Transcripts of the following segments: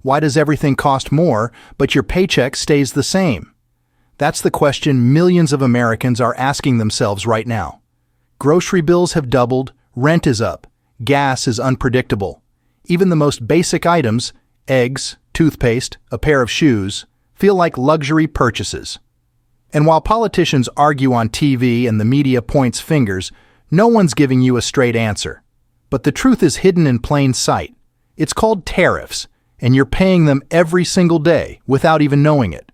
Why does everything cost more, but your paycheck stays the same? That's the question millions of Americans are asking themselves right now. Grocery bills have doubled, rent is up, gas is unpredictable. Even the most basic items, eggs, toothpaste, a pair of shoes, feel like luxury purchases. And while politicians argue on TV and the media points fingers, no one's giving you a straight answer. But the truth is hidden in plain sight. It's called tariffs, and you're paying them every single day without even knowing it.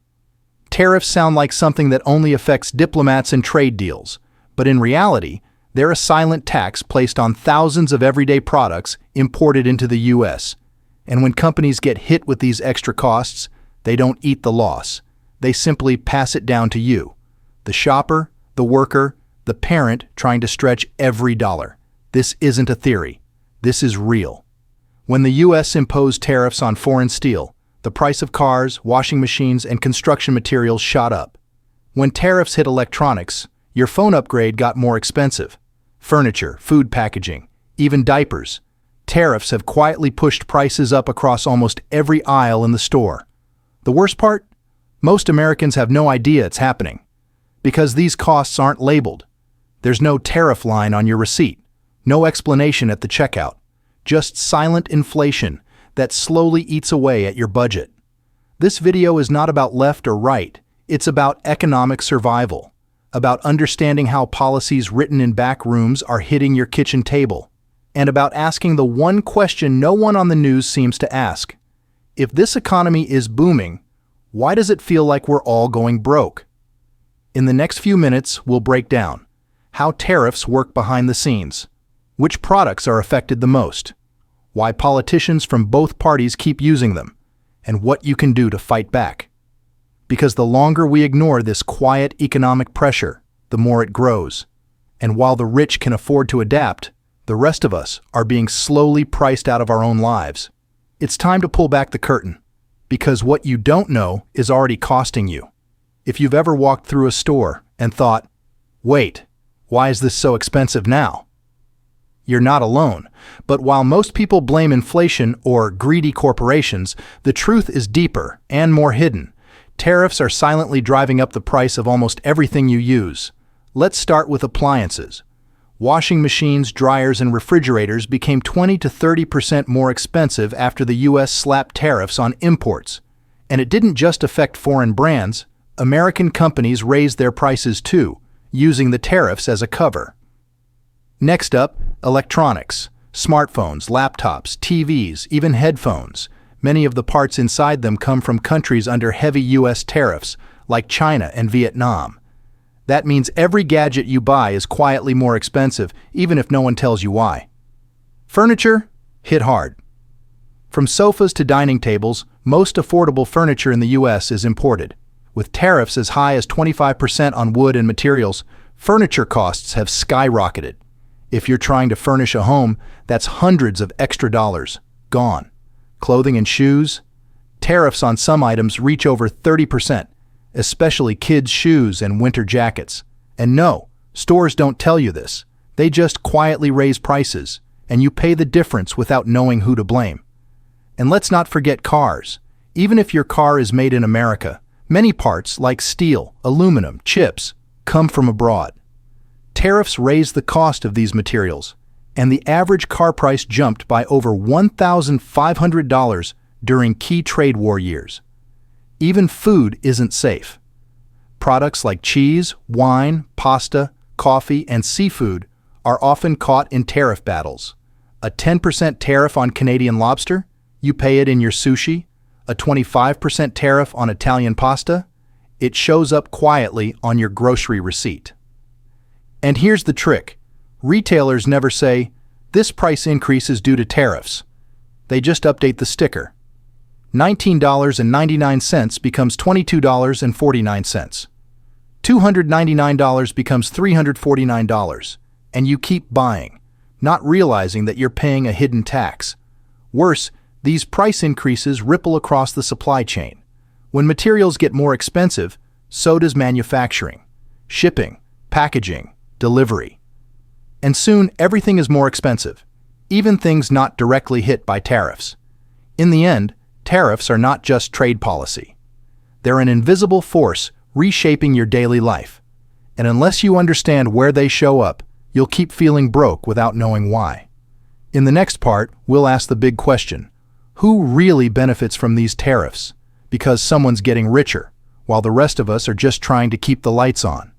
Tariffs sound like something that only affects diplomats and trade deals, but in reality, they're a silent tax placed on thousands of everyday products imported into the U.S. And when companies get hit with these extra costs, they don't eat the loss. They simply pass it down to you, the shopper, the worker, the parent trying to stretch every dollar. This isn't a theory. This is real. When the U.S. imposed tariffs on foreign steel, the price of cars, washing machines, and construction materials shot up. When tariffs hit electronics, your phone upgrade got more expensive. Furniture, food packaging, even diapers. Tariffs have quietly pushed prices up across almost every aisle in the store. The worst part? Most Americans have no idea it's happening. Because these costs aren't labeled. There's no tariff line on your receipt, no explanation at the checkout. Just silent inflation that slowly eats away at your budget. This video is not about left or right, it's about economic survival, about understanding how policies written in back rooms are hitting your kitchen table, and about asking the one question no one on the news seems to ask. If this economy is booming, why does it feel like we're all going broke? In the next few minutes, we'll break down how tariffs work behind the scenes, which products are affected the most, why politicians from both parties keep using them, and what you can do to fight back. Because the longer we ignore this quiet economic pressure, the more it grows. And while the rich can afford to adapt, the rest of us are being slowly priced out of our own lives. It's time to pull back the curtain, because what you don't know is already costing you. If you've ever walked through a store and thought, wait, why is this so expensive now? You're not alone, but while most people blame inflation or greedy corporations, the truth is deeper and more hidden. Tariffs are silently driving up the price of almost everything you use. Let's start with appliances. Washing machines, dryers, and refrigerators became 20 to 30% more expensive after the U.S. slapped tariffs on imports. And it didn't just affect foreign brands. American companies raised their prices too, using the tariffs as a cover. Next up, electronics. Smartphones, laptops, TVs, even headphones. Many of the parts inside them come from countries under heavy U.S. tariffs, like China and Vietnam. That means every gadget you buy is quietly more expensive, even if no one tells you why. Furniture hit hard. From sofas to dining tables, most affordable furniture in the U.S. is imported. With tariffs as high as 25% on wood and materials, furniture costs have skyrocketed. If you're trying to furnish a home, that's hundreds of extra dollars gone. Clothing and shoes? Tariffs on some items reach over 30%, especially kids' shoes and winter jackets. And no, stores don't tell you this. They just quietly raise prices, and you pay the difference without knowing who to blame. And let's not forget cars. Even if your car is made in America, many parts like steel, aluminum, chips, come from abroad. Tariffs raise the cost of these materials, and the average car price jumped by over $1,500 during key trade war years. Even food isn't safe. Products like cheese, wine, pasta, coffee, and seafood are often caught in tariff battles. A 10% tariff on Canadian lobster? You pay it in your sushi? A 25% tariff on Italian pasta? It shows up quietly on your grocery receipt. And here's the trick. Retailers never say, this price increase is due to tariffs. They just update the sticker. $19.99 becomes $22.49. $299 becomes $349, and you keep buying, not realizing that you're paying a hidden tax. Worse, these price increases ripple across the supply chain. When materials get more expensive, so does manufacturing, shipping, packaging, delivery. And soon, everything is more expensive, even things not directly hit by tariffs. In the end, Tariffs are not just trade policy. They're an invisible force reshaping your daily life. And unless you understand where they show up, you'll keep feeling broke without knowing why. In the next part, we'll ask the big question: who really benefits from these tariffs? Because someone's getting richer, while the rest of us are just trying to keep the lights on.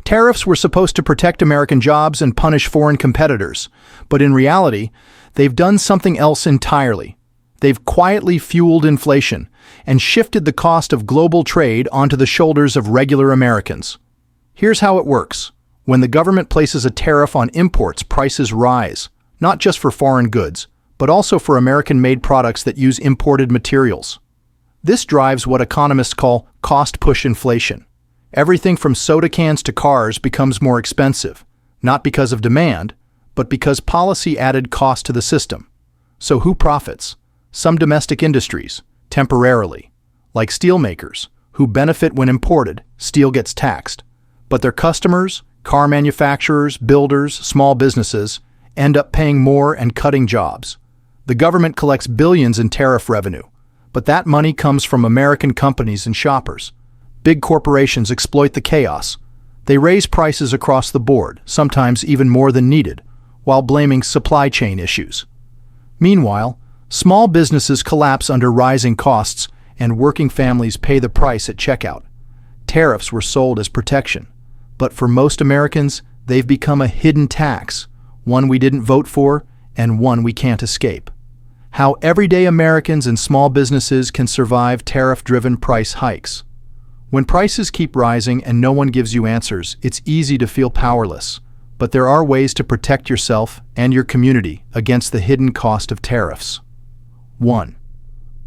Tariffs were supposed to protect American jobs and punish foreign competitors, but in reality, they've done something else entirely. They've quietly fueled inflation and shifted the cost of global trade onto the shoulders of regular Americans. Here's how it works. When the government places a tariff on imports, prices rise, not just for foreign goods, but also for American-made products that use imported materials. This drives what economists call cost-push inflation. Everything from soda cans to cars becomes more expensive, not because of demand, but because policy added cost to the system. So who profits? Some domestic industries, temporarily, like steelmakers, who benefit when imported, steel gets taxed. But their customers, car manufacturers, builders, small businesses, end up paying more and cutting jobs. The government collects billions in tariff revenue, but that money comes from American companies and shoppers. Big corporations exploit the chaos. They raise prices across the board, sometimes even more than needed, while blaming supply chain issues. Meanwhile, small businesses collapse under rising costs, and working families pay the price at checkout. Tariffs were sold as protection, but for most Americans, they've become a hidden tax, one we didn't vote for and one we can't escape. How everyday Americans and small businesses can survive tariff-driven price hikes. When prices keep rising and no one gives you answers, it's easy to feel powerless. But there are ways to protect yourself and your community against the hidden cost of tariffs. 1.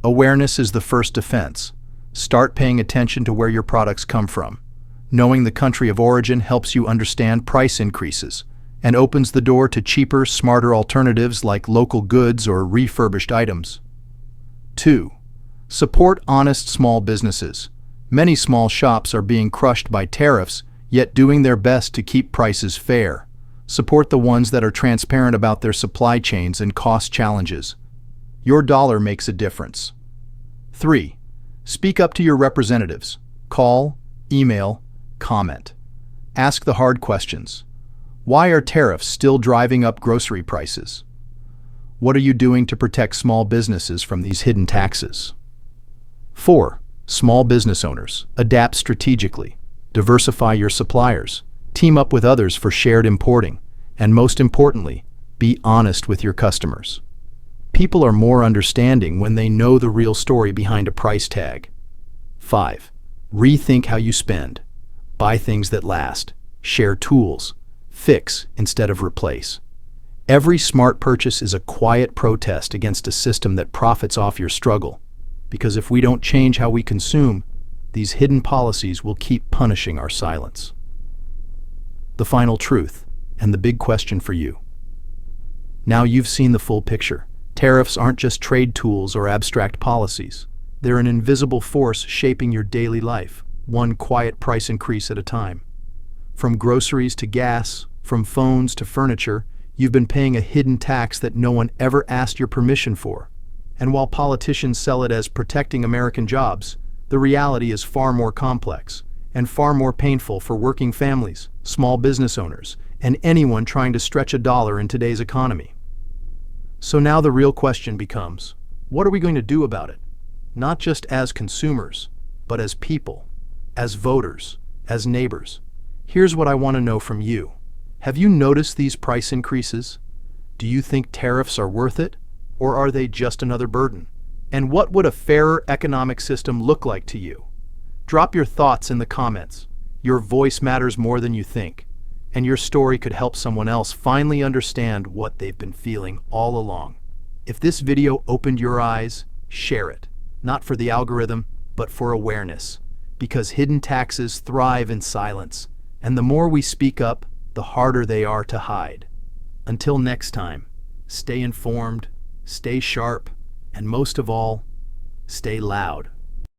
Awareness is the first defense. Start paying attention to where your products come from. Knowing the country of origin helps you understand price increases and opens the door to cheaper, smarter alternatives like local goods or refurbished items. 2. Support honest small businesses. Many small shops are being crushed by tariffs, yet doing their best to keep prices fair. Support the ones that are transparent about their supply chains and cost challenges. Your dollar makes a difference. 3. Speak up to your representatives. Call, email, comment. Ask the hard questions. Why are tariffs still driving up grocery prices? What are you doing to protect small businesses from these hidden taxes? 4. Small business owners, adapt strategically. Diversify your suppliers. Team up with others for shared importing. And most importantly, be honest with your customers. People are more understanding when they know the real story behind a price tag. 5. Rethink how you spend. Buy things that last. Share tools. Fix instead of replace. Every smart purchase is a quiet protest against a system that profits off your struggle. Because if we don't change how we consume, these hidden policies will keep punishing our silence. The final truth, and the big question for you. Now you've seen the full picture. Tariffs aren't just trade tools or abstract policies. They're an invisible force shaping your daily life, one quiet price increase at a time. From groceries to gas, from phones to furniture, you've been paying a hidden tax that no one ever asked your permission for. And while politicians sell it as protecting American jobs, the reality is far more complex and far more painful for working families, small business owners, and anyone trying to stretch a dollar in today's economy. So now the real question becomes, what are we going to do about it? Not just as consumers, but as people, as voters, as neighbors. Here's what I want to know from you. Have you noticed these price increases? Do you think tariffs are worth it? Or are they just another burden? And what would a fairer economic system look like to you? Drop your thoughts in the comments. Your voice matters more than you think, and your story could help someone else finally understand what they've been feeling all along. If this video opened your eyes, share it. Not for the algorithm, but for awareness. Because hidden taxes thrive in silence, and the more we speak up, the harder they are to hide. Until next time, stay informed, stay sharp, and most of all, stay loud.